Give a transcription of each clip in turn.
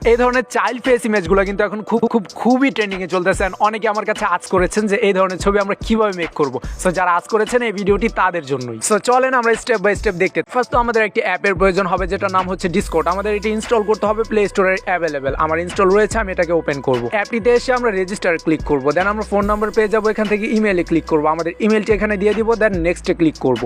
এই ধরনের child face ইমেজগুলো কিন্তু এখন খুবই ট্রেন্ডিংয়ে চলতেছে। অনেকে আমার কাছে আজ করেছেন যে এই ধরনের ছবি আমরা কিভাবে মেক করব। সো যারা আজ করেছেন এই ভিডিওটি তাদের জন্যই। সো চলেন আমরা স্টেপ বাই স্টেপ দেখতে। ফার্স্ট তো আমাদের একটি অ্যাপের প্রয়োজন হবে যেটার নাম হচ্ছে ডিসকর্ড। আমাদের এটি ইনস্টল করতে হবে প্লে স্টোরে অ্যাভেলেবেল। আমার ইনস্টল রয়েছে, আমি এটাকে ওপেন করব। অ্যাপটিতে এসে আমরা রেজিস্টার ক্লিক করব, দেন আমরা ফোন নাম্বার পেয়ে যাবো। এখান থেকে ইমেলে ক্লিক করব, আমাদের ইমেলটি এখানে দিয়ে দিব, দেন নেক্সটে ক্লিক করব।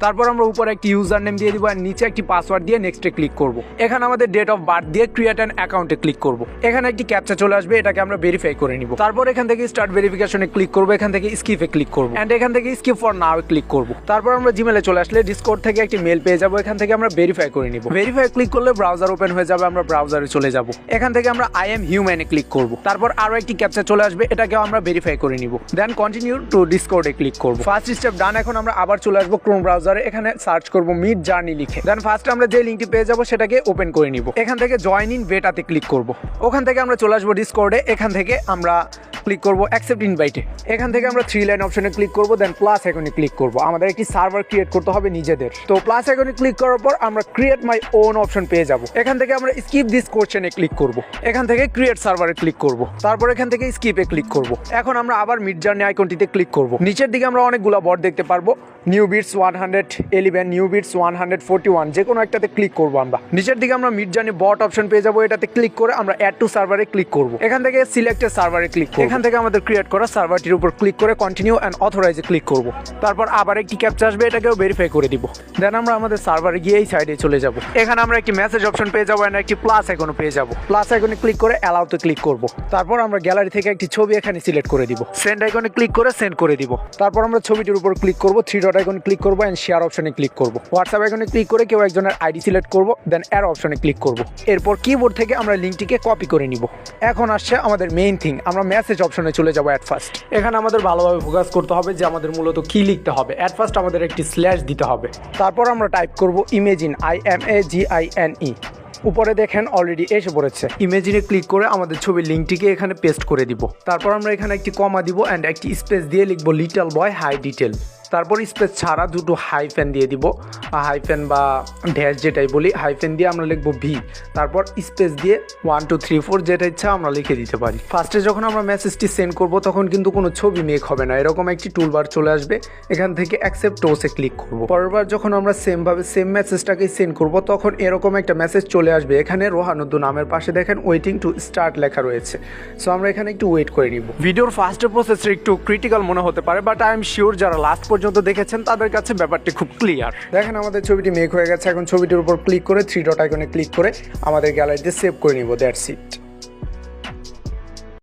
তারপর আমরা উপরে একটি ইউজার নেম দিয়ে দিব আর নিচে একটি পাসওয়ার্ড দিয়ে নেক্সটে ক্লিক করব। এখানে আমাদের ডেট অফ বার্থ দিয়ে ক্রিয়েট অ্যান অ্যাকাউন্টে ক্লিক করব। এখানে একটি ক্যাপচা চলে আসবে, এটাকে আমরা ভেরিফাই করে নিব। তারপর এখান থেকে স্টার্ট ভেরিফিকেশনে ক্লিক করব, এখান থেকে স্কিপে ক্লিক করব এন্ড এখান থেকে স্কিপ ফর নাও ক্লিক করব। তারপর আমরা জিমেলে চলে আসলে ডিসকর্ড থেকে একটি মেল পেয়ে যাব, এখান থেকে আমরা ভেরিফাই করে নিব। ভেরিফাই ক্লিক করলে ব্রাউজার ওপেন হয়ে যাবে, আমরা ব্রাউজারে চলে যাব। এখান থেকে আমরা আই এম হিউম্যানে ক্লিক করব। তারপর আরো একটি ক্যাপচা চলে আসবে, এটাকেও আমরা ভেরিফাই করে নিব। দেন কন্টিনিউ টু ডিসকর্ডে ক্লিক করব। ফার্স্ট স্টেপ ডান। এখন আমরা আবার চলে আসবো ক্রোম ব্রাউজারে, এখানে সার্চ করব মিডজার্নি লিখে। দেন ফার্স্ট আমরা যে লিংকটি পেয়ে যাব সেটাকে ওপেন করে নিব। এখান থেকে জয়েন ইন বেটাতে ক্লিক করব। ওখান থেকে আমরা চলে আসবো ডিসকর্ডে, এখান থেকে আমরা ক্লিক করব অ্যাকসেপ্ট ইনভাইটে। এখান থেকে আমরা 3 লাইন অপশনে ক্লিক করব, দেন প্লাস আইকনে ক্লিক করব। আমাদের একটি সার্ভার ক্রিয়েট করতে হবে নিজেদের। তো প্লাস আইকনে ক্লিক করার পর আমরা ক্রিয়েট মাই ওন অপশন পেয়ে যাব। এখান থেকে আমরা স্কিপ দিস কোশ্চেনে ক্লিক করব। এখান থেকে ক্রিয়েট সার্ভারে ক্লিক করব। তারপর এখান থেকে স্কিপে ক্লিক করব। এখন আমরা আবার মিডজার্নি আইকনটিতে ক্লিক করব। নিচের দিকে আমরা অনেকগুলো বট দেখতে পারবো, নিউ বিটস 111, নিউ বিটস 141, যে কোনো একটাতে ক্লিক করব। আমরা নিচের দিকে আমরা মিডজার্নি বট অপশন পেয়ে যাবো, এটাতে ক্লিক করে আমরা অ্যাড টু সার্ভারে ক্লিক করব। এখান থেকে সিলেক্টেড সার্ভারে ক্লিক করব। এখান থেকে আমাদের ক্রিয়েট করা সার্ভারটির উপর ক্লিক করে কন্টিনিউ এন্ড অথরাইজে ক্লিক করব। তারপর আবার একটি ক্যাপচা আসবে, এটাকেও ভেরিফাই করে দিব। দেন আমরা আমাদের সার্ভারে গিয়ে এই সাইডে চলে যাব। এখানে আমরা একটি মেসেজ অপশন পেয়ে যাবো এন্ড একটি প্লাস আইকনও পেয়ে যাব। প্লাস আইকনে ক্লিক করে অ্যালাউতে ক্লিক করব। তারপর আমরা গ্যালারি থেকে একটি ছবি এখানে সিলেক্ট করে দিব। সেন্ড আইকনে ক্লিক করে সেন্ড করে দিব। তারপর আমরা ছবিটির উপর ক্লিক করব, 3 ডট আইকনে ক্লিক করব এন্ড শেয়ার অপশনে ক্লিক করব। হোয়াটসঅ্যাপ আইকনে ক্লিক করে কেউ একজনের আইডি সিলেক্ট করব, দেন অ্যারো অপশনে ক্লিক করব। এরপর কিবোর্ড থেকে আমরা লিংকটিকে কপি করে নিব। এখন আসছে আমাদের মেইন থিং, আমরা মেসেজ অপশনে চলে যাব। অ্যাট ফার্স্ট এখানে আমাদের ভালোভাবে ফোকাস করতে হবে যে আমাদের মূলত কি লিখতে হবে। অ্যাট ফার্স্ট আমাদের একটি স্ল্যাশ দিতে হবে। তারপর আমরা টাইপ করব ইমেজিন, IMAGINE। উপরে দেখেন অলরেডি এসে পড়েছে। ইমেজিনে ক্লিক করে আমাদের ছবির লিঙ্কটিকে এখানে পেস্ট করে দিব। তারপর আমরা এখানে একটি কমা দিব এন্ড একটি স্পেস দিয়ে লিখব লিটল বয় হাই ডিটেল। তারপর স্পেস ছাড়া দুটো হাইফেন দিয়ে দিব, হাইফেন বা ড্যাশ যেটাই বলি, হাইফেন দিয়ে আমরা লিখবো ভি। তারপর স্পেস দিয়ে 1 2 3 4 যেটা ইচ্ছা আমরা লিখে দিতে পারি। ফার্স্টে যখন আমরা মেসেজটি সেন্ড করব তখন কিন্তু কোনো ছবি মেক হবে না, এরকম একটি টুলবার চলে আসবে। এখান থেকে অ্যাকসেপ্ট ওসে ক্লিক করব। পরের বার যখন আমরা সেম মেসেজটাকে সেন্ড করব তখন এরকম একটা মেসেজ চলে আসবে। এখানে রোহানুদ্দু নামের পাশে দেখেন ওয়েটিং টু স্টার্ট লেখা রয়েছে। সো আমরা এখানে একটু ওয়েট করে নিব। ভিডিওর ফার্স্টের প্রসেসটা একটু ক্রিটিক্যাল মনে হতে পারে, বাট আই এম শিওর যারা লাস্ট পর্যন্ত দেখেছেন তাদের কাছে ব্যাপারটি খুব ক্লিয়ার। দেখেন আমাদের ছবিটি মেক হয়ে গেছে। এখন ছবিটির উপর ক্লিক করে 3 ডট আইকনে ক্লিক করে আমাদের গ্যালারিতে সেভ করে নিব। That's it.